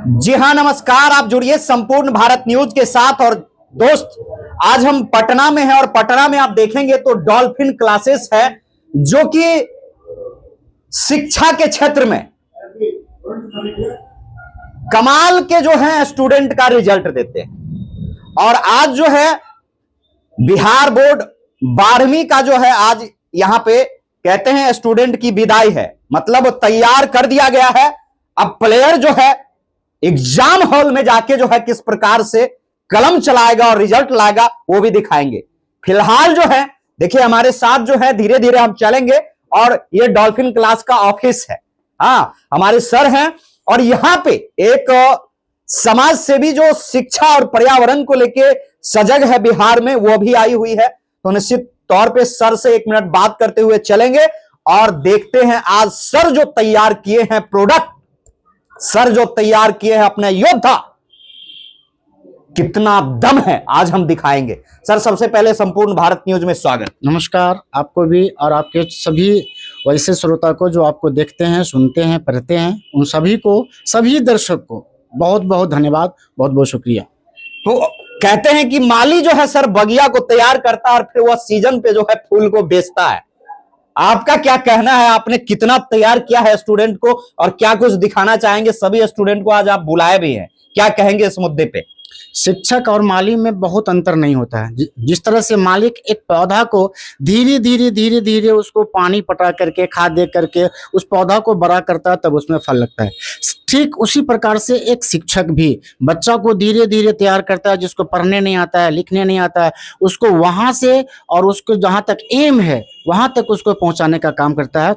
जी हाँ, नमस्कार। आप जुड़िए संपूर्ण भारत न्यूज के साथ। और दोस्त, आज हम पटना में हैं और पटना में आप देखेंगे तो डॉल्फिन क्लासेस है जो कि शिक्षा के क्षेत्र में कमाल के जो है स्टूडेंट का रिजल्ट देते हैं। और आज जो है बिहार बोर्ड 12वीं का जो है आज यहां पे कहते हैं स्टूडेंट की विदाई है, मतलब तैयार कर दिया गया है। अब प्लेयर जो है एग्जाम हॉल में जाके जो है किस प्रकार से कलम चलाएगा और रिजल्ट लाएगा वो भी दिखाएंगे। फिलहाल जो है देखिए हमारे साथ जो है धीरे धीरे हम चलेंगे और ये डॉल्फिन क्लास का ऑफिस है। हाँ, हमारे सर हैं और यहां पे एक समाज सेवी जो शिक्षा और पर्यावरण को लेके सजग है बिहार में, वो भी आई हुई है। तो निश्चित तौर पे सर से 1 मिनट बात करते हुए चलेंगे और देखते हैं आज सर जो तैयार किए हैं प्रोडक्ट, सर जो तैयार किए हैं अपने योद्धा, कितना दम है आज हम दिखाएंगे। सर, सबसे पहले संपूर्ण भारत न्यूज में स्वागत। नमस्कार आपको भी और आपके सभी वैसे श्रोता को जो आपको देखते हैं, सुनते हैं, पढ़ते हैं, उन सभी को, सभी दर्शक को बहुत बहुत धन्यवाद, बहुत बहुत शुक्रिया। तो कहते हैं कि माली जो है सर बगिया को तैयार करता है और फिर वह सीजन पे जो है फूल को बेचता है। आपका क्या कहना है? आपने कितना तैयार किया है स्टूडेंट को और क्या कुछ दिखाना चाहेंगे? सभी स्टूडेंट को आज आप बुलाए भी हैं, क्या कहेंगे इस मुद्दे पे? शिक्षक और माली में बहुत अंतर नहीं होता है। जिस तरह से मालिक एक पौधा को धीरे धीरे उसको पानी पटा करके, खाद दे करके उस पौधा को बड़ा करता है, तब उसमें फल लगता है। ठीक उसी प्रकार से एक शिक्षक भी बच्चा को धीरे धीरे तैयार करता है। जिसको पढ़ने नहीं आता है, लिखने नहीं आता है, उसको वहां से और उसको जहां तक एम है वहां तक उसको पहुंचाने का काम करता है।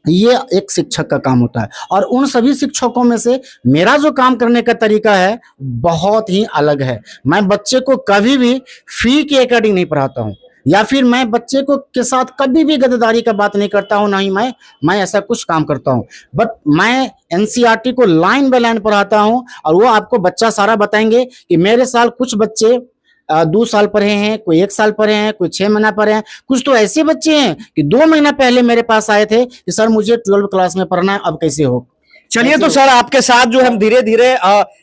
ये एक शिक्षक का काम होता है। और उन सभी शिक्षकों में से मेरा जो काम करने का तरीका है बहुत ही अलग है। मैं बच्चे को कभी भी फी के अकॉर्डिंग नहीं पढ़ाता हूँ, या फिर मैं बच्चे को के साथ कभी भी गद्दारी का बात नहीं करता हूँ, नहीं मैं ऐसा कुछ काम करता हूँ। बट मैं एनसीईआरटी को लाइन बाय लाइन पढ़ाता हूँ और वो आपको बच्चा सारा बताएंगे कि मेरे साल कुछ बच्चे 2 साल पढ़े हैं, कोई 1 साल पढ़े हैं, कोई 6 महीना पढ़े हैं। कुछ तो ऐसे बच्चे हैं कि 2 महीना पहले मेरे पास आए थे कि सर मुझे 12वीं क्लास में पढ़ना है, अब कैसे हो। चलिए, तो सर आपके साथ जो हम धीरे धीरे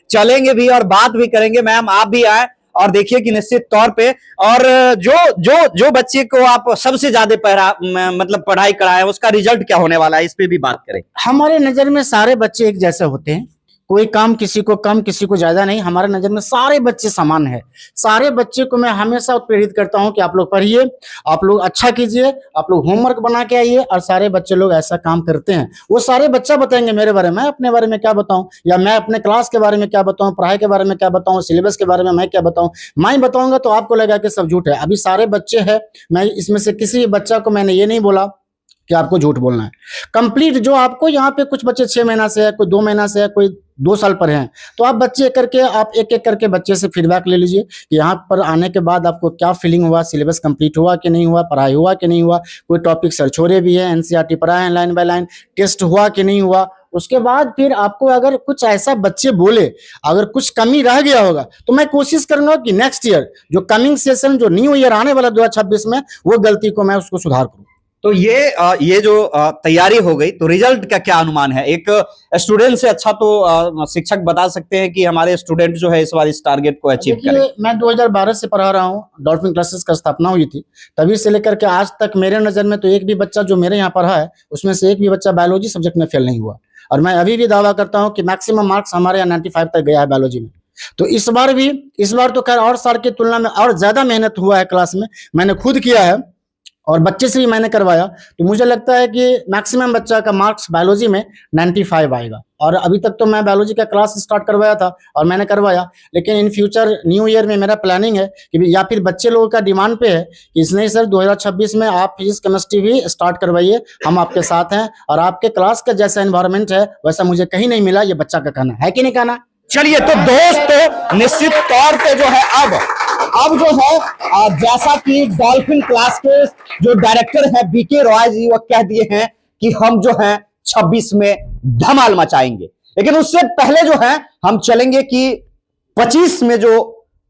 चलेंगे भी और बात भी करेंगे। मैम, आप भी आए और देखिए कि निश्चित तौर पे और जो बच्चे को आप सबसे ज्यादा मतलब पढ़ाई कराए उसका रिजल्ट क्या होने वाला है, इस पे भी बात करें। हमारे नजर में सारे बच्चे एक जैसे होते हैं, कोई काम किसी को कम किसी को ज्यादा नहीं। हमारे नजर में सारे बच्चे समान है। सारे बच्चे को मैं हमेशा प्रेरित करता हूं कि आप लोग पढ़िए, आप लोग अच्छा कीजिए, आप लोग होमवर्क बना के आइए। और सारे बच्चे लोग ऐसा काम करते हैं। वो सारे बच्चा बताएंगे मेरे बारे में, अपने बारे में क्या बताऊं, या मैं अपने क्लास के बारे में क्या बताऊं, पढ़ाई के बारे में क्या बताऊं, सिलेबस के बारे में मैं क्या बताऊं। मैं बताऊंगा तो आपको लगा कि सब झूठ है। अभी सारे बच्चे हैं, मैं इसमें से किसी बच्चा को मैंने ये नहीं बोला कि आपको झूठ बोलना है। कंप्लीट जो आपको यहाँ पे कुछ बच्चे 6 महीना से है, कोई 2 महीना से है, कोई 2 साल पर हैं, तो आप बच्चे करके आप एक एक करके बच्चे से फीडबैक ले लीजिए कि यहाँ पर आने के बाद आपको क्या फीलिंग हुआ, सिलेबस कंप्लीट हुआ कि नहीं हुआ, पढ़ाई हुआ कि नहीं हुआ, कोई टॉपिक सर छोड़े भी है, एनसीईआरटी पढ़ाए हैं लाइन बाय लाइन, टेस्ट हुआ कि नहीं हुआ। उसके बाद फिर आपको अगर कुछ ऐसा बच्चे बोले, अगर कुछ कमी रह गया होगा, तो मैं कोशिश करूंगा कि नेक्स्ट ईयर जो कमिंग सेशन जो न्यू ईयर आने वाला 2026 में, वो गलती को मैं उसको सुधार करूँ। तो ये जो तैयारी हो गई, तो रिजल्ट का क्या अनुमान है? एक स्टूडेंट से अच्छा तो शिक्षक बता सकते हैं कि हमारे स्टूडेंट जो है इस बार इस टारगेट को अचीव करें। मैं 2012 से पढ़ा रहा हूँ। डॉल्फिन क्लासेस का स्थापना हुई थी, तभी से लेकर के आज तक मेरे नजर में तो एक भी बच्चा जो मेरे यहाँ पढ़ा है उसमें से एक भी बच्चा बायोलॉजी सब्जेक्ट में फेल नहीं हुआ। और मैं अभी भी दावा करता हूँ कि मैक्सिमम मार्क्स हमारे यहाँ 95 तक गया है बायोलॉजी में। तो इस बार तो खैर और साल की तुलना में और ज्यादा मेहनत हुआ है क्लास में, मैंने खुद किया है और बच्चे से भी मैंने करवाया। तो मुझे लगता है कि मैक्सिमम बच्चा का मार्क्स बायोलॉजी में 95 आएगा। और अभी तक तो मैं बायोलॉजी का क्लास स्टार्ट करवाया था और मैंने करवाया, लेकिन इन फ्यूचर न्यू ईयर में मेरा प्लानिंग है कि या फिर बच्चे लोगों का डिमांड पे है कि इसने सर 2026 में आप फिजिक्स केमिस्ट्री भी स्टार्ट करवाइए, हम आपके साथ हैं। और आपके क्लास का जैसा एनवायरमेंट है वैसा मुझे कहीं नहीं मिला, ये बच्चा का कहना है कि नहीं कहना। चलिए, तो दोस्त निश्चित तौर पे जो है अब जो है जैसा कि डॉल्फिन क्लास के जो डायरेक्टर है बीके रॉय जी, वो कह दिए हैं कि हम जो है 26 में धमाल मचाएंगे। लेकिन उससे पहले जो है हम चलेंगे कि 25 में जो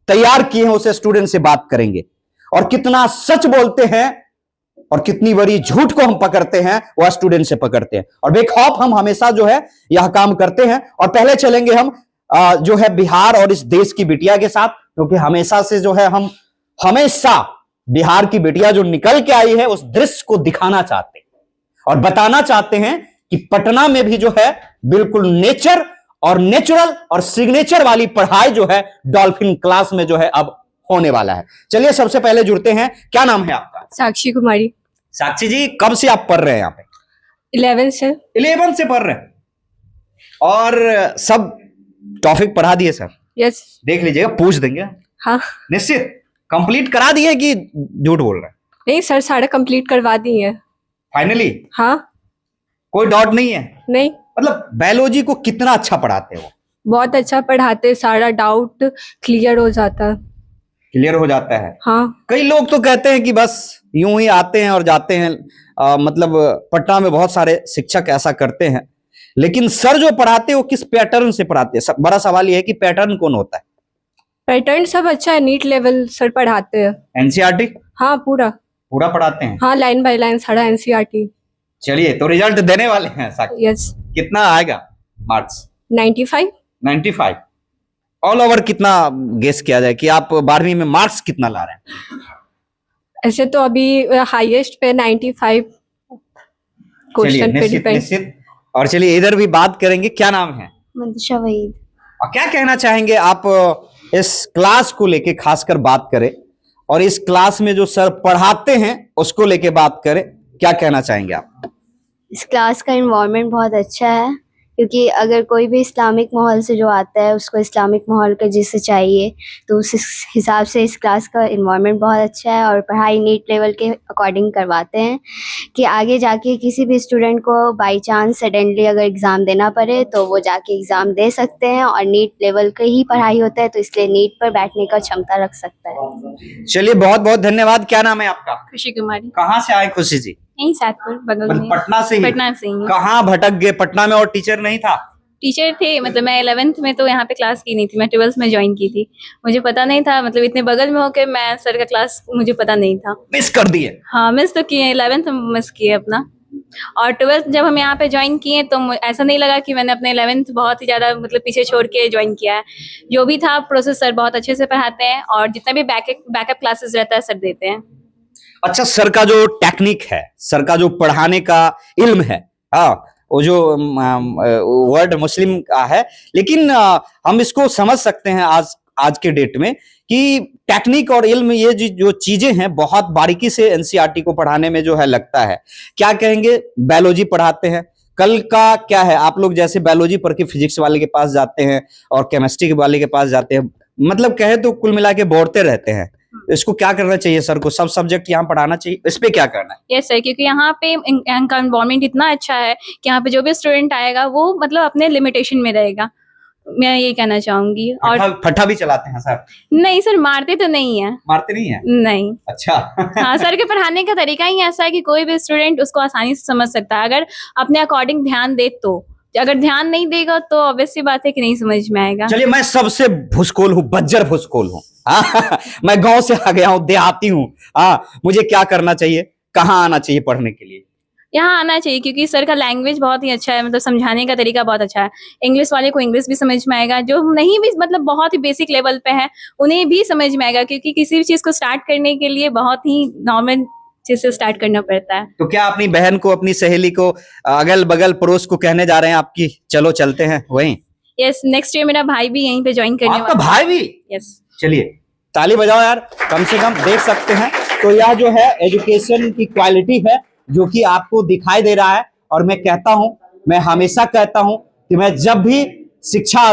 तैयार किए हैं उसे स्टूडेंट से बात करेंगे और कितना सच बोलते हैं और कितनी बड़ी झूठ को हम पकड़ते हैं वह स्टूडेंट से पकड़ते हैं। और बेखौफ हम हमेशा जो है यह काम करते हैं। और पहले चलेंगे हम जो है बिहार और इस देश की बिटिया के साथ, क्योंकि हमेशा से जो है हम हमेशा बिहार की बिटिया जो निकल के आई है उस दृश्य को दिखाना चाहते हैं और बताना चाहते हैं कि पटना में भी जो है बिल्कुल नेचर और नेचुरल और सिग्नेचर वाली पढ़ाई जो है डॉल्फिन क्लास में जो है अब होने वाला है। चलिए सबसे पहले जुड़ते हैं, क्या नाम है आपका? साक्षी कुमारी। साक्षी जी, कब से आप पढ़ रहे हैं यहाँ पे? 11 से। 11 से पढ़ रहे हैं और सब टॉपिक पढ़ा दिए सर? यस। देख लीजिएगा, पूछ देंगे। हाँ। निश्चित कंप्लीट करा दिए कि झूठ बोल रहे हैं? नहीं सर, सारा कंप्लीट करवा दी है। फाइनली? हाँ। कोई डाउट नहीं है? नहीं। मतलब बायोलॉजी को कितना अच्छा पढ़ाते हो? बहुत अच्छा पढ़ाते, सारा डाउट क्लियर हो जाता है। क्लियर हो जाता है? हाँ। कई लोग तो कहते हैं कि बस यूं ही आते हैं और जाते हैं, मतलब पटना में बहुत सारे शिक्षक ऐसा करते हैं, लेकिन सर जो पढ़ाते हैं वो किस पैटर्न से पढ़ाते हैं? बड़ा सवाल ये है कि पैटर्न कौन होता है? पैटर्न सब अच्छा है, नीट लेवल सर पढ़ाते हैं। एनसीईआरटी? हाँ पूरा पूरा पढ़ाते हैं? हाँ, लाइन बाय लाइन सारा एनसीईआरटी। चलिए, तो रिजल्ट देने वाले हैं साक्षी? यस। कितना आएगा मार्क्स? 95। 95 ऑल ओवर कितना गेस किया जाए कि आप 12वीं में मार्क्स कितना ला रहे हैं? ऐसे तो अभी हाईएस्ट पे 95 क्वेश्चन पे डिपेंड। निश्चित। और चलिए इधर भी बात करेंगे, क्या नाम है? मंतशा वहीद। और क्या कहना चाहेंगे आप इस क्लास को लेके, खासकर बात करें और इस क्लास में जो सर पढ़ाते हैं उसको लेके बात करें, क्या कहना चाहेंगे आप? इस क्लास का एनवायरनमेंट बहुत अच्छा है, क्योंकि अगर कोई भी इस्लामिक माहौल से जो आता है उसको इस्लामिक माहौल का जिससे चाहिए, तो उस हिसाब से इस क्लास का एनवायरनमेंट बहुत अच्छा है। और पढ़ाई नीट लेवल के अकॉर्डिंग करवाते हैं कि आगे जाके किसी भी स्टूडेंट को बाय चांस सडनली अगर एग्ज़ाम देना पड़े तो वो जाके एग्ज़ाम दे सकते हैं, और नीट लेवल का ही पढ़ाई होता है तो इसलिए नीट पर बैठने का क्षमता रख सकता है। चलिए बहुत बहुत धन्यवाद। क्या नाम है आपका? खुशी कुमारी। कहाँ से आए खुशी जी? यहीं सातपुर बगल में। पटना से ही? पटना से ही। कहाँ भटक गए? पटना में और टीचर नहीं था? टीचर थे, मतलब मैं 11th में तो यहाँ पे क्लास की नहीं थी, मैं 12th में ज्वाइन की थी। मुझे पता नहीं था, मतलब इतने बगल में होके मैं सर का क्लास मुझे पता नहीं था। मिस कर दिए? हाँ मिस तो किए, 11th में मिस किए अपना। और 12th जब हम यहाँ पे ज्वाइन किए तो ऐसा नहीं लगा कि मैंने अपने 11th बहुत ही ज़्यादा मतलब पीछे छोड़ के ज्वाइन किया है। जो भी था प्रोसेस सर बहुत अच्छे से पढ़ाते हैं, और जितना भी बैकअप क्लासेस रहता है सर देते हैं। अच्छा, सर का जो टेक्निक है, सर का जो पढ़ाने का इल्म है, हाँ, वो जो वर्ड मुस्लिम का है, लेकिन हम इसको समझ सकते हैं आज के डेट में कि टेक्निक और इल्म, ये जो चीजें हैं बहुत बारीकी से एनसीईआरटी को पढ़ाने में जो है लगता है। क्या कहेंगे? बायोलॉजी पढ़ाते हैं, कल का क्या है, आप लोग जैसे बायोलॉजी पढ़ के फिजिक्स वाले के पास जाते हैं और केमिस्ट्री वाले के पास जाते हैं, मतलब कहे तो कुल मिला के बोलते रहते हैं। इसको क्या करना चाहिए सर को? सब सब्जेक्ट यहाँ पढ़ाना चाहिए, इस पे क्या करना है? यस सर, क्योंकि यहाँ पे इनका एनवायरनमेंट इतना अच्छा है कि यहाँ पे जो भी स्टूडेंट आएगा वो मतलब अपने लिमिटेशन में रहेगा, मैं ये कहना चाहूंगी। और फट्टा भी चलाते हैं सर? नहीं सर, मारते तो नहीं है। मारते नहीं है? नहीं। अच्छा। हाँ, सर के पढ़ाने का तरीका ही ऐसा है कि कोई भी स्टूडेंट उसको आसानी से समझ सकता है, अगर अपने अकॉर्डिंग ध्यान दे तो। अगर ध्यान नहीं देगा तो ऑब्वियस सी बात है कि नहीं समझ में आएगा। चलिए, मैं सबसे भुसकोल हूँ, बज्जर भुसकोल हूँ। मैं गांव से आ गया हूँ, देहाती हूँ। मुझे क्या करना चाहिए? कहाँ आना चाहिए पढ़ने के लिए? यहाँ आना चाहिए, क्योंकि सर का लैंग्वेज बहुत ही अच्छा है, मतलब समझाने का तरीका बहुत अच्छा है। इंग्लिश वाले को इंग्लिश भी समझ में आएगा, जो नहीं भी मतलब बहुत ही बेसिक लेवल पे है उन्हें भी समझ में आएगा, क्योंकि किसी भी चीज को स्टार्ट करने के लिए बहुत ही नॉर्मल चीज से स्टार्ट करना पड़ता है। तो क्या अपनी बहन को, अपनी सहेली को, अगल बगल पड़ोस को कहने जा रहे हैं आपकी, चलो चलते हैं वहीं? यस, नेक्स्ट ईयर मेरा भाई भी यहीं पे ज्वाइन करने आपका भाई भी? यस। चलिए ताली बजाओ यार, कम से कम। देख सकते हैं तो यह जो है एजुकेशन की क्वालिटी है जो कि आपको दिखाई दे रहा है। और मैं कहता हूं, मैं हमेशा कहता हूं कि मैं जब भी शिक्षा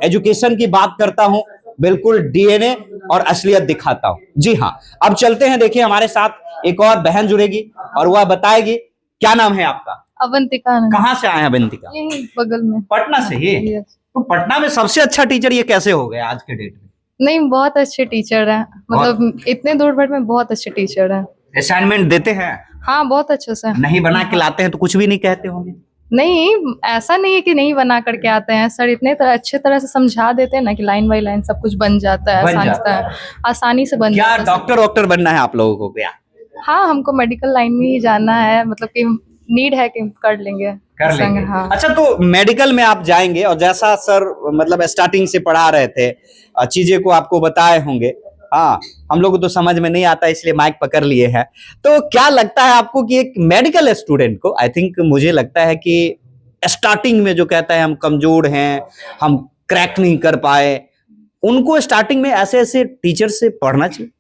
एजुकेशन की बात करता हूं बिल्कुल डीएनए और असलियत दिखाता हूं। जी हाँ, अब चलते हैं। देखिए हमारे साथ एक और बहन जुड़ेगी और वह बताएगी। क्या नाम है आपका? अवंतिका। कहाँ से आए हैं अवंतिका? यही बगल में। पटना से ही? तो पटना में सबसे अच्छा टीचर ये कैसे हो गया आज के डेट में? नहीं, बहुत अच्छे टीचर हैं, मतलब इतने दूर भर में बहुत अच्छे टीचर हैं। असाइनमेंट देते हैं? हाँ, बहुत अच्छे से। नहीं बना के लाते हैं तो कुछ भी नहीं कहते होंगे? नहीं, ऐसा नहीं है कि नहीं बना करके आते हैं सर, इतने अच्छे तरह से समझा देते हैं ना कि लाइन बाय लाइन सब कुछ बन जाता है, आसानी से बन जाता है। क्या डॉक्टर बनना है आप लोगों को क्या? हाँ, हमको मेडिकल लाइन में ही जाना है, मतलब कि नीड है कि कर लेंगे कर संग, लेंगे। हाँ। अच्छा, तो मेडिकल में आप जाएंगे और जैसा सर मतलब स्टार्टिंग से पढ़ा रहे थे, चीजें को आपको बताए होंगे, हाँ, हम लोग को तो समझ में नहीं आता इसलिए माइक पकड़ लिए हैं। तो क्या लगता है आपको कि एक मेडिकल स्टूडेंट को, आई थिंक मुझे लगता है कि स्टार्टिंग में जो कहता है हम कमजोर हैं, हम क्रैक नहीं कर पाए, उनको स्टार्टिंग में ऐसे ऐसे टीचर से पढ़ना चाहिए?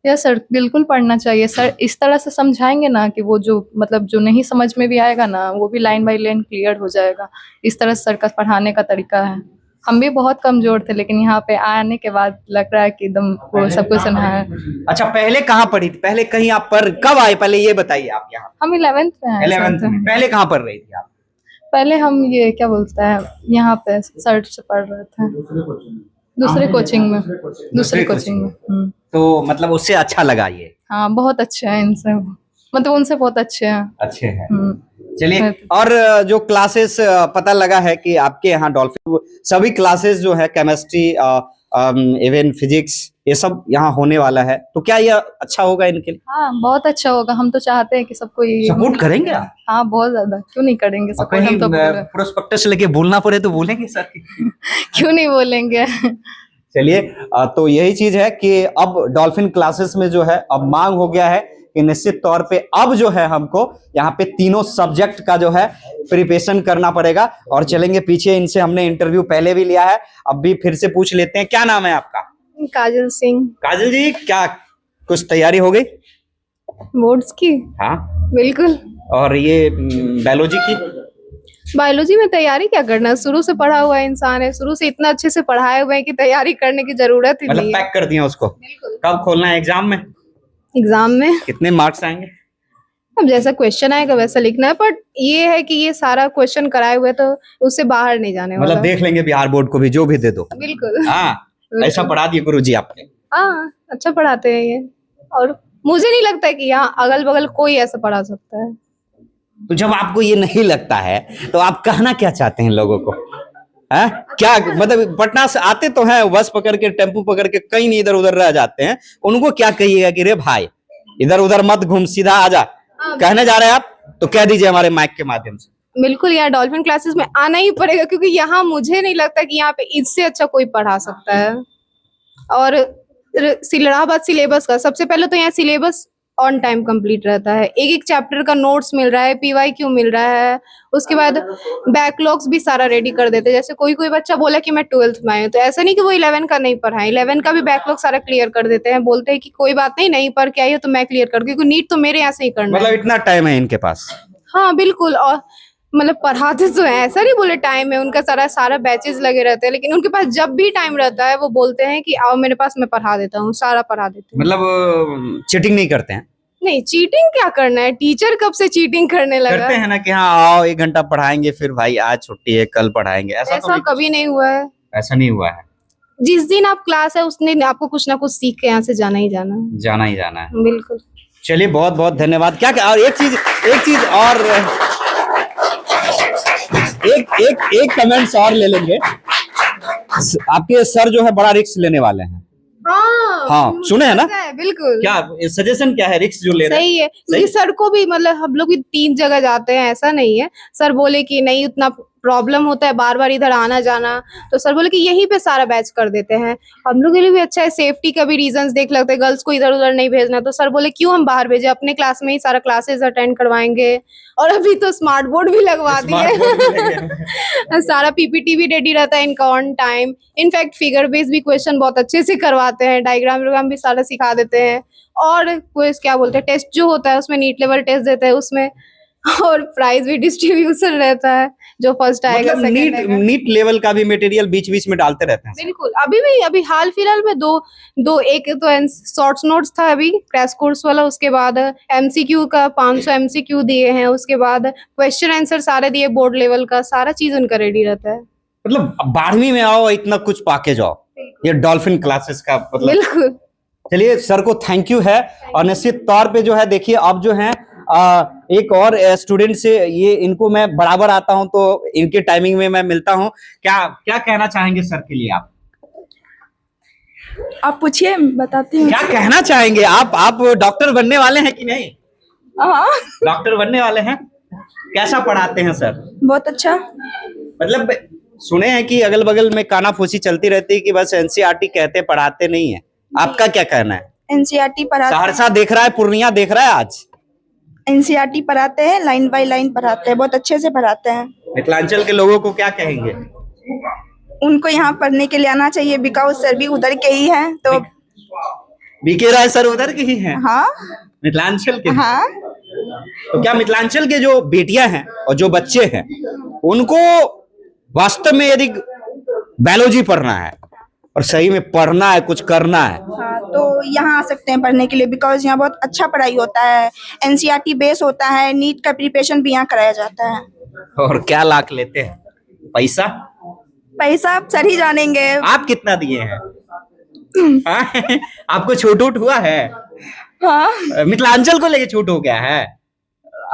यस सर, बिल्कुल पढ़ना चाहिए सर। इस तरह से समझाएंगे ना कि वो जो मतलब जो नहीं समझ में भी आएगा ना, वो भी लाइन बाय लाइन क्लियर हो जाएगा। इस तरह से सर का पढ़ाने का तरीका है। हम भी बहुत कमजोर थे, लेकिन यहाँ पे आने के बाद लग रहा है कि एकदम वो सब कुछ सुना है। अच्छा, पहले कहाँ पढ़ी थी? पहले कहीं आप पर कब आए, पहले ये बताइए आप। यहाँ हम 11th में हैं 11th सर। में पहले कहाँ पढ़ रही थी आप? पहले हम ये क्या बोलते हैं, यहाँ पे सर्च से पढ़ रहे थे, दूसरे कोचिंग में, दूसरे कोचिंग में। तो मतलब उससे अच्छा लगा ये? हाँ, बहुत अच्छे हैं इनसे, मतलब उनसे बहुत अच्छे हैं। अच्छे हैं। हम्म। चलिए, और जो क्लासेस पता लगा है कि आपके यहाँ डॉल्फिन सभी क्लासेस जो है केमिस्ट्री, इवन फिजिक्स, ये सब यहाँ होने वाला है, तो क्या ये अच्छा होगा इनके लिए? हाँ, बहुत अच्छा होगा। हम तो चाहते हैं कि सबको ये सपोर्ट करेंगे आप? हाँ, बहुत ज्यादा। क्यों नहीं करेंगे और सपोर्ट, कहीं हम तो प्रोस्पेक्टस लेके बोलना पड़े तो बोलेंगे सर? क्यों नहीं बोलेंगे। चलिए, तो यही चीज है कि अब डॉल्फिन क्लासेस में जो है अब मांग हो गया है कि निश्चित तौर पे अब जो है हमको यहाँ पे तीनों सब्जेक्ट का जो है प्रिपरेशन करना पड़ेगा। और चलेंगे पीछे, इनसे हमने इंटरव्यू पहले भी लिया है, अब भी फिर से पूछ लेते हैं। क्या नाम है आपका? काजल सिंह। काजल जी, क्या कुछ तैयारी हो गई? बोर्ड्स की? हाँ। बिल्कुल। और ये बायोलॉजी की? बायोलॉजी में तैयारी क्या करना, शुरू से पढ़ा हुआ इंसान है, शुरू से इतना अच्छे से पढ़ाए हुए हैं कि तैयारी करने की जरूरत ही मतलब नहीं है। पैक कर दिया उसको? बिल्कुल। कब खोलना है एग्जाम में? एग्जाम में कितने मार्क्स आएंगे? अब जैसा क्वेश्चन आएगा वैसा लिखना है, बट ये है कि ये सारा क्वेश्चन कराए हुए तो उससे बाहर नहीं जाने वाला। मतलब देख लेंगे बिहार बोर्ड को भी, जो भी दे दो। बिल्कुल। हाँ, ऐसा पढ़ा दिए गुरुजी आपने? हाँ, अच्छा पढ़ाते हैं ये, और मुझे नहीं लगता है कि यहाँ अगल बगल कोई ऐसा पढ़ा सकता है। तो जब आपको ये नहीं लगता है तो आप कहना क्या चाहते हैं लोगों को? है क्या मतलब, पटना से आते तो हैं बस पकड़ के, टेम्पू पकड़ के, कहीं नहीं इधर उधर रह जाते हैं, उनको क्या कहिएगा कि रे भाई इधर उधर मत घूम, सीधा आजा? कहने जा रहे हैं आप तो कह दीजिए हमारे माइक के माध्यम से। बिल्कुल, यहाँ डॉल्फिन क्लासेस में आना ही पड़ेगा, क्योंकि यहाँ मुझे नहीं लगता कि यहाँ पे इससे अच्छा कोई पढ़ा सकता है। और रहा बात सिलेबस का, सबसे पहले तो यहाँ सिलेबस ऑन टाइम कंप्लीट रहता है, एक एक चैप्टर का नोट्स मिल रहा है, PYQ मिल रहा है, उसके बाद बैकलॉग्स भी सारा रेडी कर देते हैं। जैसे कोई कोई बच्चा बोला कि मैं 12th में आया, तो ऐसा नहीं कि वो 11 का नहीं पढ़ा है, 11 का भी बैकलॉग सारा क्लियर कर देते हैं, बोलते हैं कि कोई बात नहीं पढ़ के आई हो तो मैं क्लियर कर, क्योंकि नीट तो मेरे यहाँ से ही करना मतलब है। इतना टाइम है इनके पास? हाँ बिल्कुल, और मतलब पढ़ाते तो है, ऐसा नहीं बोले टाइम है, उनका सारा बैचेस लगे रहते हैं, लेकिन उनके पास जब भी टाइम रहता है वो बोलते हैं कि आओ मेरे पास, मैं पढ़ा देता हूँ, सारा पढ़ा देते हैं। मतलब चीटिंग नहीं करते हैं? नहीं, चीटिंग क्या करना है, टीचर कब से चीटिंग करने लगा? करते हैं ना कि हाँ आओ 1 घंटा पढ़ाएंगे, फिर भाई आज छुट्टी है कल पढ़ाएंगे, ऐसा तो कभी नहीं हुआ है। ऐसा नहीं हुआ है। जिस दिन आप क्लास है उस दिन आपको कुछ ना कुछ सीख के यहाँ से जाना ही जाना है। जाना ही जाना है। बिल्कुल। चलिए, बहुत बहुत धन्यवाद। क्या और एक चीज और एक कमेंट्स और ले लेंगे। आपके सर जो है बड़ा रिस्क लेने वाले हैं। हाँ, सुने हैं ना? बिल्कुल। क्या सजेशन क्या है रिस्क जो ले रहे हैं? सही है, क्योंकि सर को भी मतलब हम लोग भी 3 जगह जाते हैं, ऐसा नहीं है। सर बोले कि नहीं उतना प्रॉब्लम होता है बार बार इधर आना जाना, तो सर बोले कि यहीं पे सारा बैच कर देते हैं। हम लोग के लिए भी अच्छा है, सेफ्टी का भी रीजंस देख लगते हैं, गर्ल्स को इधर उधर नहीं भेजना, तो सर बोले क्यों हम बाहर भेजे, अपने क्लास में ही सारा क्लासेस अटेंड करवाएंगे। और अभी तो स्मार्ट बोर्ड भी लगवा दिए। सारा PPT भी रेडी रहता है इनका on time. In fact figure base भी क्वेश्चन बहुत अच्छे से करवाते हैं, डायग्राम भी सारा सिखा देते हैं। और क्विज क्या बोलते हैं, टेस्ट जो होता है उसमें नीट लेवल टेस्ट देते हैं उसमें, और प्राइज भी डिस्ट्रीब्यूशन रहता है, जो फर्स्ट आएगा मतलब सेकंड आएगा। नीट लेवल का भी मटेरियल बीच बीच में डालते रहते हैं? बिल्कुल, अभी हाल फिलहाल में दो एक तो शॉर्ट्स नोट्स था अभी क्रैश कोर्स वाला, उसके बाद MCQ का 500 MCQ दिए हैं, उसके बाद क्वेश्चन आंसर सारे दिए, बोर्ड लेवल का सारा चीज उनका रेडी रहता है। मतलब 12वीं में आओ इतना कुछ पाके जाओ, ये डॉल्फिन क्लासेस का मतलब। बिल्कुल। चलिए, सर को थैंक यू है। और निश्चित तौर पे जो है देखिए, अब जो है एक और स्टूडेंट से, ये इनको मैं बराबर आता हूं तो इनके टाइमिंग में मैं मिलता हूं। क्या कहना चाहेंगे सर के लिए आप पूछिए, बताती हूँ। क्या कहना चाहेंगे आप डॉक्टर बनने वाले हैं कि नहीं? हाँ। डॉक्टर बनने वाले हैं? कैसा पढ़ाते हैं सर? बहुत अच्छा। मतलब सुने हैं कि अगल बगल में कानाफूसी चलती रहती है कि बस एनसीईआरटी कहते पढ़ाते नहीं है, आपका क्या कहना है? एनसीईआरटी पढ़ाते सहरसा देख रहा है, पूर्णिया देख रहा है आज। एनसीईआरटी पढ़ाते हैं, लाइन बाय लाइन पढ़ाते हैं, बहुत अच्छे से पढ़ाते हैं। मिथिलांचल के लोगों को क्या कहेंगे? उनको यहाँ पढ़ने के लिए आना चाहिए, बिकॉज सर भी उधर के ही हैं, तो बीके राय सर उधर के ही हैं, हाँ मिथिलांचल के। हाँ। तो क्या मिथिलांचल के जो बेटियां हैं और जो बच्चे हैं उनको वास्तव में यदि बायोलॉजी पढ़ना है और सही में पढ़ना है, कुछ करना है, हाँ, तो यहाँ आ सकते हैं पढ़ने के लिए, बिकॉज यहाँ बहुत अच्छा पढ़ाई होता है, एनसीईआरटी बेस होता है, नीट का प्रिपरेशन भी यहाँ कराया जाता है। और क्या लाख लेते हैं? पैसा पैसा आप सर ही जानेंगे। आप कितना दिए हैं? हाँ? आपको छूट उट हुआ है? हाँ मिथिलांचल को लेके छूट हो गया है?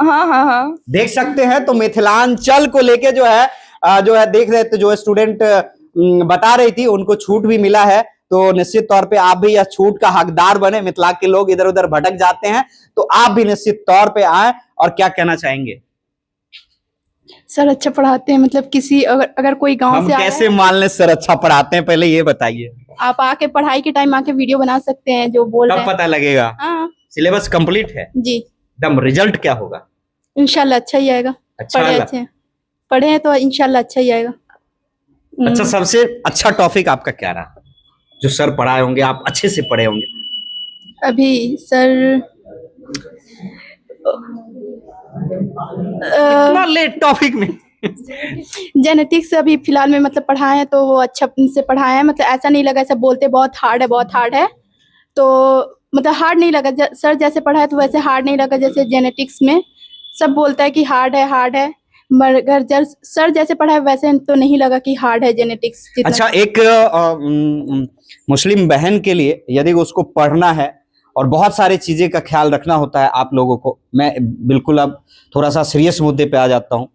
हाँ हाँ हाँ। देख सकते हैं तो मिथिलांचल को लेके जो है देख रहे थे, जो स्टूडेंट बता रही थी उनको छूट भी मिला है। तो निश्चित तौर पे आप भी यह छूट का हकदार बने। मिथिला के लोग इधर उधर भटक जाते हैं तो आप भी निश्चित तौर पे आए। और क्या कहना चाहेंगे? सर अच्छा पढ़ाते हैं, मतलब किसी अगर कोई गांव हम से आया कैसे है, मान लें सर अच्छा पढ़ाते हैं, पहले ये बताइए। आप आके पढ़ाई के टाइम आके वीडियो बना सकते हैं जो बोल रहे कब हैं। पता लगेगा? हाँ सिलेबस कंप्लीट है जी, एकदम? रिजल्ट क्या होगा? इंशाल्लाह अच्छा ही आएगा। अच्छा पढ़े वाला? अच्छे पढ़े हैं तो इंशाल्लाह अच्छा ही आएगा। अच्छा, सबसे अच्छा टॉपिक आपका क्या रहा जो सर पढ़ाए होंगे, आप अच्छे से पढ़े होंगे? अभी सर इतना लेट टॉपिक में? जेनेटिक्स अभी फिलहाल में मतलब पढ़ाए हैं तो वो अच्छा से पढ़ाए हैं, मतलब ऐसा नहीं लगा ऐसा बोलते बहुत हार्ड है बहुत हार्ड है, तो मतलब हार्ड नहीं लगा। सर जैसे पढ़ाए तो वैसे हार्ड नहीं लगा। जैसे जेनेटिक्स में सब बोलता है कि हार्ड है, मगर सर जैसे पढ़ाए वैसे तो नहीं लगा कि हार्ड है जेनेटिक्स जितना। अच्छा, एक मुस्लिम बहन के लिए यदि उसको पढ़ना है और बहुत सारी चीजें का ख्याल रखना होता है आप लोगों को, मैं बिल्कुल अब थोड़ा सा सीरियस मुद्दे पे आ जाता हूँ,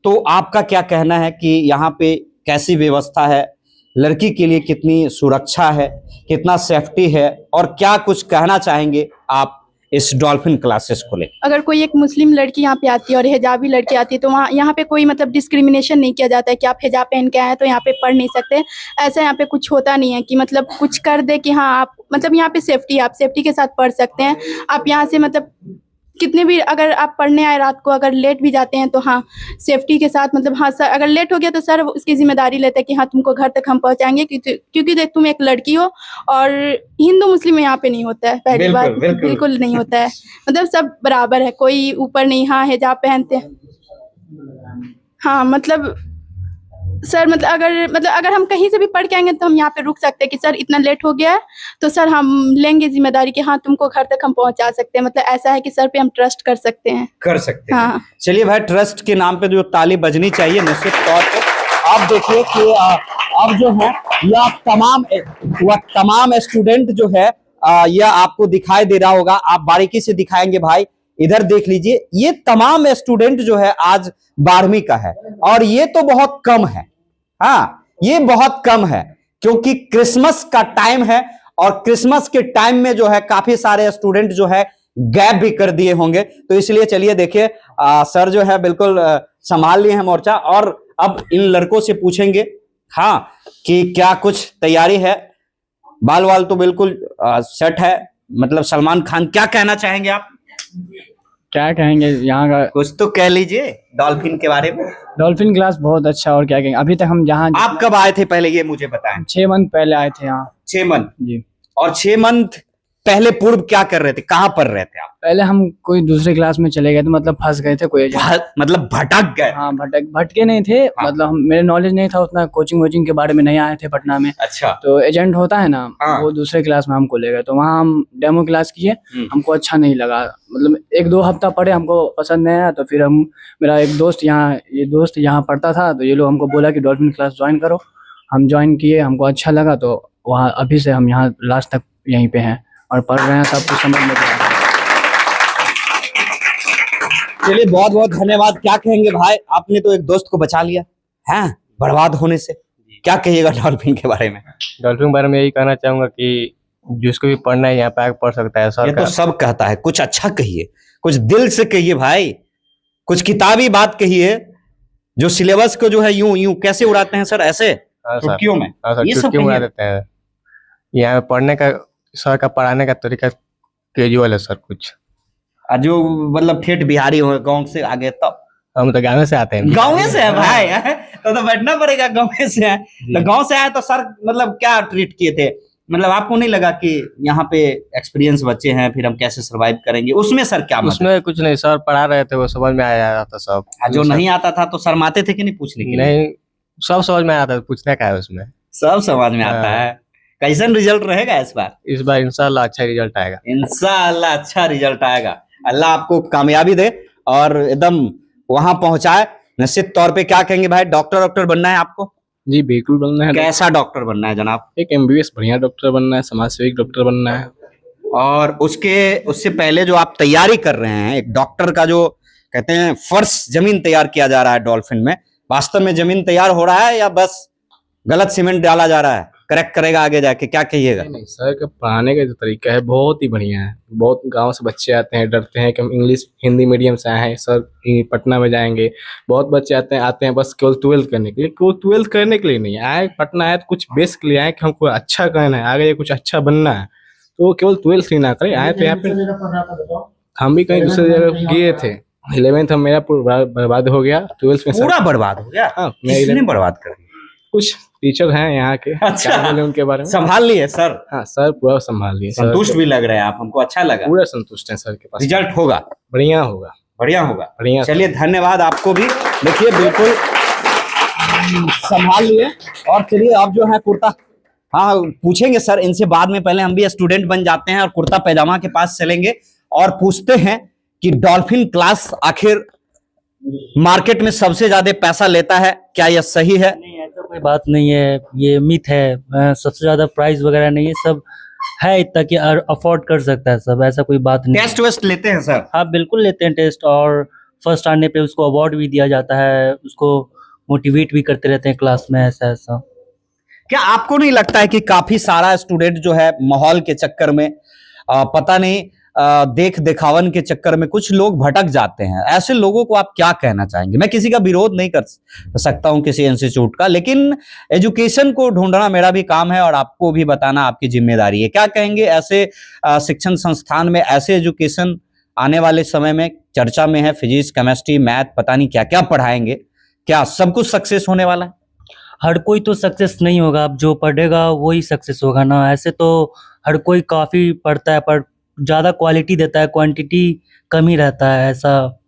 तो आपका क्या कहना है कि यहाँ पे कैसी व्यवस्था है, लड़की के लिए कितनी सुरक्षा है, कितना सेफ्टी है, और क्या कुछ कहना चाहेंगे आप इस डॉल्फिन क्लासेस को लेकर? अगर कोई एक मुस्लिम लड़की यहाँ पे आती है और हिजाबी लड़की आती है तो वहाँ यहाँ पे कोई मतलब डिस्क्रिमिनेशन नहीं किया जाता है कि आप हिजाब पहन के आए तो यहाँ पे पढ़ नहीं सकते। ऐसा यहाँ पे कुछ होता नहीं है कि मतलब कुछ कर दे कि हाँ आप मतलब यहाँ पे सेफ्टी, आप सेफ्टी के साथ पढ़ सकते हैं। आप यहाँ से मतलब कितने भी अगर आप पढ़ने आए रात को अगर लेट भी जाते हैं तो हाँ सेफ्टी के साथ, मतलब हाँ सर अगर लेट हो गया तो सर उसकी जिम्मेदारी लेते हैं कि हाँ तुमको घर तक हम पहुँचाएंगे, क्योंकि देख तुम एक लड़की हो। और हिंदू मुस्लिम यहाँ पे नहीं होता है, पहली बात बिल्कुल नहीं होता है, मतलब सब बराबर है, कोई ऊपर नहीं। हाँ हिजाब पहनते हैं, हाँ मतलब सर मतलब अगर हम कहीं से भी पढ़ के आएंगे तो हम यहाँ पे रुक सकते हैं कि सर इतना लेट हो गया है तो सर हम लेंगे जिम्मेदारी कि हाँ तुमको घर तक हम पहुँचा सकते हैं। मतलब ऐसा है कि सर पे हम ट्रस्ट कर सकते हैं। हाँ। चलिए भाई, ट्रस्ट के नाम पे जो ताली बजनी चाहिए निश्चित तौर पे। आप देखिए कि अब जो है यह तमाम स्टूडेंट जो है यह आपको दिखाई दे रहा होगा, आप बारीकी से दिखाएंगे भाई, इधर देख लीजिए। ये तमाम स्टूडेंट जो है आज 12वीं का है और ये तो बहुत कम है। हाँ, ये बहुत कम है क्योंकि क्रिसमस का टाइम है और क्रिसमस के टाइम में जो है काफी सारे स्टूडेंट जो है गैप भी कर दिए होंगे, तो इसलिए चलिए देखिए सर जो है बिल्कुल संभाल लिए हैं मोर्चा। और अब इन लड़कों से पूछेंगे हाँ कि क्या कुछ तैयारी है। बाल वाल तो बिल्कुल सेट है, मतलब सलमान खान। क्या कहना चाहेंगे आप? क्या कहेंगे यहाँ का? कुछ तो कह लीजिए डॉल्फिन के बारे में। डॉल्फिन क्लास बहुत अच्छा, और क्या कहेंगे। अभी तक हम जहाँ आप कब आए थे पहले ये मुझे बताएं। 6 मंथ पहले आए थे यहाँ। 6 मंथ जी। और 6 मंथ पहले पूर्व क्या कर रहे थे, कहाँ पढ़ रहे थे आप? पहले हम कोई दूसरे क्लास में चले गए थे, मतलब फंस गए थे कोई मतलब भटक गए? हाँ भटके नहीं थे। हाँ। मतलब मेरे नॉलेज नहीं था उतना, कोचिंग वोचिंग के बारे में नहीं आए थे पटना में। अच्छा। तो एजेंट होता है ना, हाँ। वो दूसरे क्लास में हमको ले गए, तो वहाँ हम डेमो क्लास किए। हमको अच्छा नहीं लगा, मतलब 1-2 हफ्ता पढ़े, हमको पसंद नहीं आया। तो फिर मेरा एक दोस्त यहाँ पढ़ता था, तो ये लोग हमको बोला कि डॉल्फिन क्लास ज्वाइन करो। हम ज्वाइन किए, हमको अच्छा लगा, तो वहाँ अभी से हम यहाँ लास्ट तक यहीं पे हैं और पढ़ रहे हैं, सब कुछ समझ में आ रहा है। चलिए बहुत बहुत धन्यवाद। क्या कहेंगे भाई, आपने तो एक दोस्त को बचा लिया है बर्बाद होने से। क्या कहिएगा डॉल्फिन के बारे में? डॉल्फिन के बारे में यही कहना चाहूंगा कि जिसको भी पढ़ना है यहाँ पे आके पढ़ सकता है। ये तो सब कहता है, कुछ अच्छा कहिए, कुछ दिल से कहिए भाई। कुछ किताबी बात कहिए, जो सिलेबस को जो है यूं यूं कैसे उड़ाते हैं सर, ऐसे हाँ सर, चुटकियों में? हाँ सर, ये सब चुटकी उड़ा कहिए। देते हैं। यहाँ पढ़ने का, सर का पढ़ाने का तरीका कैजुअल है सर कुछ। और जो मतलब ठेठ बिहारी हो गांव से आगे, तब हम तो गाँव से आते हैं। गांव से है भाई, तो बैठना पड़ेगा, गांव से है। तो गांव से आए तो सर मतलब क्या ट्रीट किए थे? मतलब आपको नहीं लगा कि यहाँ पे एक्सपीरियंस बच्चे हैं, फिर हम कैसे सरवाइव करेंगे? उसमें सर क्या मदद? उसमें कुछ नहीं, सर पढ़ा रहे थे, वो समझ में आया था सब। जो नहीं आता था तो शर्माते थे कि नहीं पूछने के लिए? नहीं, सब समझ में आता था, पूछने का है उसमें। सब समझ में आता हाँ। है। कैसन रिजल्ट रहेगा इस बार? इस बार इंशाल्लाह अच्छा रिजल्ट आएगा। इंशाल्लाह अच्छा रिजल्ट आएगा। अल्लाह आपको कामयाबी दे और एकदम वहां पहुंचाए। निश्चित तौर पे क्या कहेंगे भाई, डॉक्टर बनना है आपको? जी बिल्कुल बनना है। कैसा डॉक्टर बनना है जनाब? एक एमबीबीएस बढ़िया डॉक्टर बनना है, समाज सेविक डॉक्टर बनना है। और उससे पहले जो आप तैयारी कर रहे हैं, एक डॉक्टर का जो कहते हैं फर्श जमीन तैयार किया जा रहा है डॉल्फिन में, वास्तव में जमीन तैयार हो रहा है या बस गलत सीमेंट डाला जा रहा है? करेक्ट करेगा आगे जाके, क्या कहिएगा? नहीं, सर का पढ़ाने का जो तरीका है बहुत ही बढ़िया है। बहुत गांव से बच्चे आते हैं, डरते हैं कि हम इंग्लिश हिंदी मीडियम से आए हैं सर, पटना में जाएंगे। बहुत बच्चे आते हैं बस केवल 12th करने के लिए। केवल 12th करने के लिए नहीं आए, पटना आए तो कुछ बेस के लिए आए कि हमको अच्छा करना है, आगे कुछ अच्छा बनना है। तो केवल 12th ही ना करें, आए तो यहाँ पे हम भी कहीं दूसरी जगह गए थे। 11th हम मेरा पूरा बर्बाद हो गया। 12th में पूरा बर्बाद हो गया? हाँ, किसने बर्बाद कर दिया? कुछ टीचर हैं यहाँ के, अच्छा। क्या बोले उनके बारे में। संभाल लिए सर? हाँ सर, पूरा संभाल लिए। संतुष्ट भी लग रहे हैं आप, हमको अच्छा लगा। पूरा संतुष्ट है सर के पास। रिजल्ट होगा बढ़िया होगा। बढ़िया होगा। बढ़िया। चलिए धन्यवाद आपको भी। देखिए बिल्कुल संभाल लिए। और चलिए अब जो है कुर्ता, हाँ पूछेंगे सर इनसे बाद में, पहले हम भी स्टूडेंट बन जाते हैं और कुर्ता पैजामा के पास चलेंगे और पूछते हैं कि डॉल्फिन क्लास आखिर मार्केट में सबसे ज्यादा पैसा लेता है, क्या यह सही है? नहीं, ऐसा कोई बात नहीं है, ये मिथ है। सबसे ज्यादा प्राइस वगैरह नहीं है, सब है इतना कि अफोर्ड कर सकता है सब, ऐसा कोई बात नहीं। टेस्ट वेस्ट लेते हैं सर? हाँ बिल्कुल लेते हैं टेस्ट, और फर्स्ट आने पे उसको अवार्ड भी दिया जाता है, उसको मोटिवेट भी करते रहते हैं क्लास में, ऐसा ऐसा। क्या आपको नहीं लगता है कि काफी सारा स्टूडेंट जो है माहौल के चक्कर में, पता नहीं देख दिखावन के चक्कर में कुछ लोग भटक जाते हैं? ऐसे लोगों को आप क्या कहना चाहेंगे? मैं किसी का विरोध नहीं कर सकता हूं किसी इंस्टीट्यूट का, लेकिन एजुकेशन को ढूंढना मेरा भी काम है और आपको भी बताना आपकी जिम्मेदारी है। क्या कहेंगे ऐसे शिक्षण संस्थान में, ऐसे एजुकेशन आने वाले समय में चर्चा में है? फिजिक्स, केमिस्ट्री, मैथ, पता नहीं क्या क्या पढ़ाएंगे, क्या सब कुछ सक्सेस होने वाला है? हर कोई तो सक्सेस नहीं होगा, अब जो पढ़ेगा वही सक्सेस होगा ना। ऐसे तो हर कोई काफी पढ़ता है पर ज्यादा क्वालिटी देता है, क्वांटिटी कम ही रहता है, ऐसा।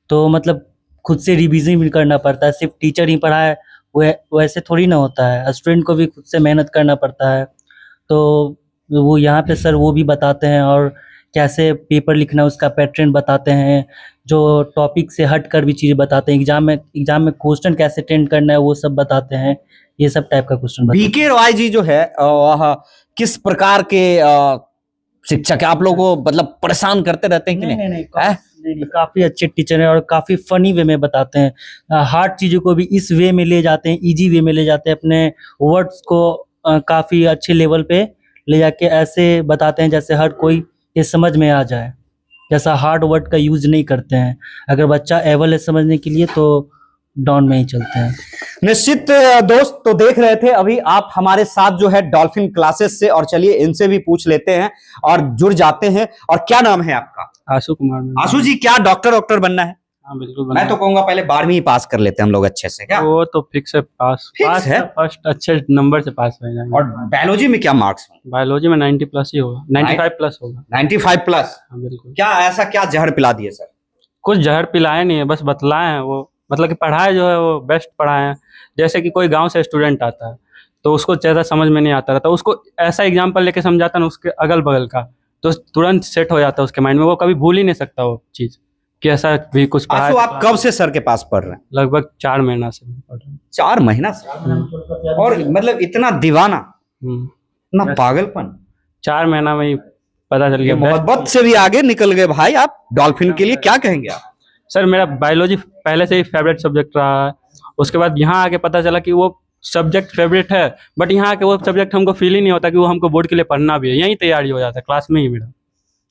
तो मतलब खुद से रिवीजन भी करना पड़ता है, सिर्फ टीचर ही पढ़ाए वैसे थोड़ी ना होता है, स्टूडेंट को भी खुद से मेहनत करना पड़ता है। तो वो यहाँ पे सर वो भी बताते हैं, और कैसे पेपर लिखना उसका पैटर्न बताते हैं, जो टॉपिक से हट कर भी चीज़ें बताते हैं। एग्जाम में क्वेश्चन कैसे अटेंड करना है वो सब बताते हैं, ये सब टाइप का क्वेश्चन बताते हैं। बीके रॉय जी जो है वह किस प्रकार के शिक्षक है? आप लोगों को मतलब परेशान करते रहते हैं कि नहीं? नहीं, काफी अच्छे टीचर हैं और काफी फनी वे में बताते हैं। हार्ड चीजों को भी इस वे में ले जाते हैं, इजी वे में ले जाते हैं, अपने वर्ड्स को काफी अच्छे लेवल पे ले जाके ऐसे बताते हैं जैसे हर कोई ये समझ में आ जाए, जैसा हार्ड वर्ड का यूज नहीं करते हैं। अगर बच्चा एबल है समझने के लिए तो डाउन में ही चलते हैं। निश्चित दोस्त, तो देख रहे थे अभी आप हमारे साथ जो है डॉल्फिन क्लासेस से, और चलिए इनसे भी पूछ लेते हैं और जुड़ जाते हैं। और क्या नाम है आपका? आशु कुमार। आशु जी, क्या डॉक्टर बनना है? हाँ बिल्कुल मैं तो कहूंगा पहले 12वीं पास कर लेते हैं हम लोग अच्छे से, क्या? वो तो फिक्स है, पास है? फर्स्ट अच्छे नंबर से पास हो जाएंगे। और बायोलॉजी में क्या मार्क्स? बायोलॉजी में 90 प्लस ही होगा, 95 प्लस होगा। 95 प्लस? हाँ बिल्कुल। क्या ऐसा क्या जहर पिला दिए सर? कुछ जहर पिलाए नहीं है, बस बतलाए हैं। वो मतलब कि पढ़ाए जो है वो बेस्ट पढ़ाए हैं। जैसे कि कोई गांव से स्टूडेंट आता है तो उसको ज़्यादा समझ में नहीं आता रहता, उसको ऐसा एग्जाम्पल लेके समझाता ना उसके अगल बगल का, तो तुरंत सेट हो जाता है उसके माइंड में, वो कभी भूल ही नहीं सकता वो चीज़ कि ऐसा भी कुछ पढ़ा। आशु, आप कब से सर के पास पढ़ रहे हैं? लगभग 4 महीना से पढ़ रहे हैं। 4 महीना से? और मतलब इतना दीवाना, इतना पागलपन? 4 महीना में ही पता चल गया। मोहब्बत से भी आगे निकल गए भाई आप डॉल्फिन के लिए। क्या कहेंगे आप? सर मेरा बायोलॉजी पहले से ही फेवरेट सब्जेक्ट रहा है, उसके बाद यहाँ आके पता चला कि वो सब्जेक्ट फेवरेट है, बट यहाँ आके वो सब्जेक्ट हमको फील ही नहीं होता कि वो हमको बोर्ड के लिए पढ़ना भी है। यहीं तैयारी हो जाता है क्लास में ही मेरा।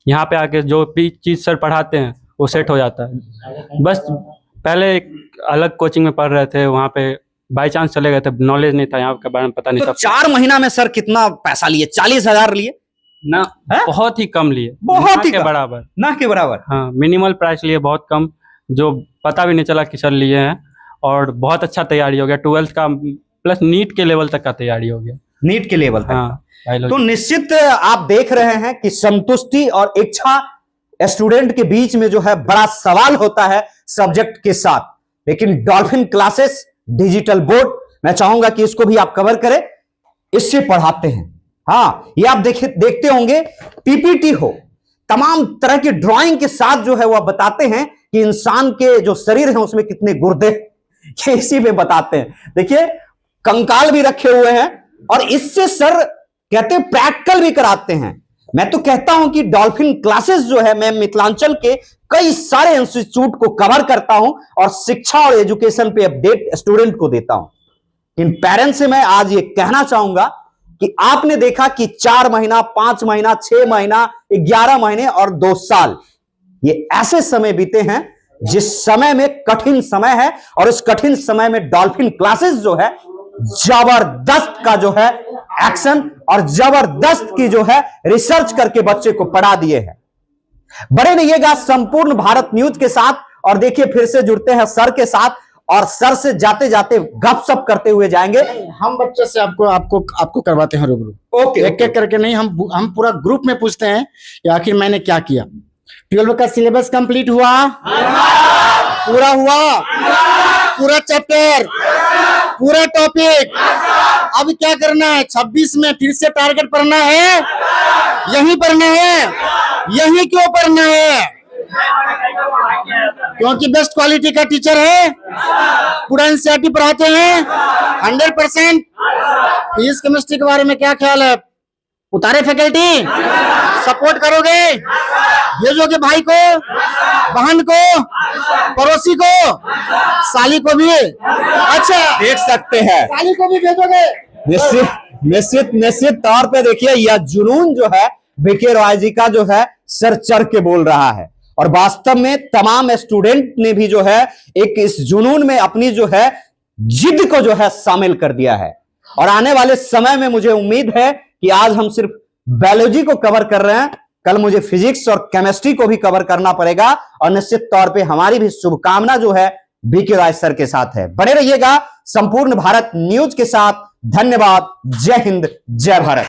यहाँ पे आके जो भी चीज़ सर पढ़ाते हैं वो सेट हो जाता है। बस पहले एक अलग कोचिंग में पढ़ रहे थे, वहाँ पे बाई चांस चले गए थे, नॉलेज नहीं था यहाँ के बारे में, पता नहीं तो था। 4 महीना में सर कितना पैसा लिए? 40,000 लिए ना, है? बहुत ही कम लिए, बहुत ना ही के कम। बराबर। ना के बराबर। हाँ, मिनिमल प्राइस लिए, बहुत कम, जो पता भी नहीं चला कि सर लिए हैं। और बहुत अच्छा तैयारी हो गया, 12th का प्लस नीट के लेवल तक का तैयारी हो गया। नीट के लेवल तक। हाँ, तो निश्चित आप देख रहे हैं कि संतुष्टि और इच्छा स्टूडेंट के बीच में जो है बड़ा सवाल होता है सब्जेक्ट के साथ। लेकिन डॉल्फिन क्लासेस डिजिटल बोर्ड, मैं चाहूंगा कि इसको भी आप कवर करें, इससे पढ़ाते हैं। हाँ, ये आप देखते होंगे, पीपीटी हो, तमाम तरह की ड्राइंग के साथ जो है वह बताते हैं कि इंसान के जो शरीर है उसमें कितने गुर्दे, ये इसी में बताते हैं। देखिए, कंकाल भी रखे हुए हैं और इससे सर कहते हैं प्रैक्टिकल भी कराते हैं। मैं तो कहता हूं कि डॉल्फिन क्लासेस जो है, मैं मिथिलांचल के कई सारे इंस्टीट्यूट को कवर करता हूं और शिक्षा और एजुकेशन पे अपडेट स्टूडेंट को देता हूं। इन पेरेंट्स से मैं आज ये कहना चाहूंगा कि आपने देखा कि 4 महीना, 5 महीना, 6 महीना, 11 महीने और 2 साल, ये ऐसे समय बीते हैं जिस समय में कठिन समय है, और इस कठिन समय में डॉल्फिन क्लासेस जो है जबरदस्त का जो है एक्शन और जबरदस्त की जो है रिसर्च करके बच्चे को पढ़ा दिए हैं। बने रहिएगा संपूर्ण भारत न्यूज के साथ, और देखिए फिर से जुड़ते हैं सर के साथ, और सर से जाते जाते गपशप करते हुए जाएंगे। हम बच्चे से आपको करवाते हैं रूबरू। ओके, एक एक करके नहीं, हम पूरा ग्रुप में पूछते हैं कि आखिर मैंने क्या किया। 12 का सिलेबस कंप्लीट हुआ? पूरा हुआ? पूरा चैप्टर, पूरा टॉपिक? अब क्या करना है? 26 में फिर से टारगेट पढ़ना है? यही पढ़ना है? यही क्यों पढ़ना है? क्योंकि बेस्ट क्वालिटी का टीचर है, पूरा एनसीईआरटी पढ़ाते हैं 100%। फिजिक्स केमिस्ट्री के बारे में क्या ख्याल है? उतारे फैकल्टी? सपोर्ट करोगे? भेजोगे भाई को, बहन को, पड़ोसी को, साली को भी? अच्छा, देख सकते हैं, साली को भी भेजोगे? निश्चित तौर पे देखिए, यह जुनून जो है बीके रॉय जी का जो है सर चढ़ के बोल रहा है, और वास्तव में तमाम स्टूडेंट ने भी जो है एक इस जुनून में अपनी जो है जिद को जो है शामिल कर दिया है। और आने वाले समय में मुझे उम्मीद है कि आज हम सिर्फ बायोलॉजी को कवर कर रहे हैं, कल मुझे फिजिक्स और केमिस्ट्री को भी कवर करना पड़ेगा, और निश्चित तौर पे हमारी भी शुभकामना जो है बीके रॉय सर के साथ है। बने रहिएगा संपूर्ण भारत न्यूज के साथ। धन्यवाद। जय हिंद, जय भारत।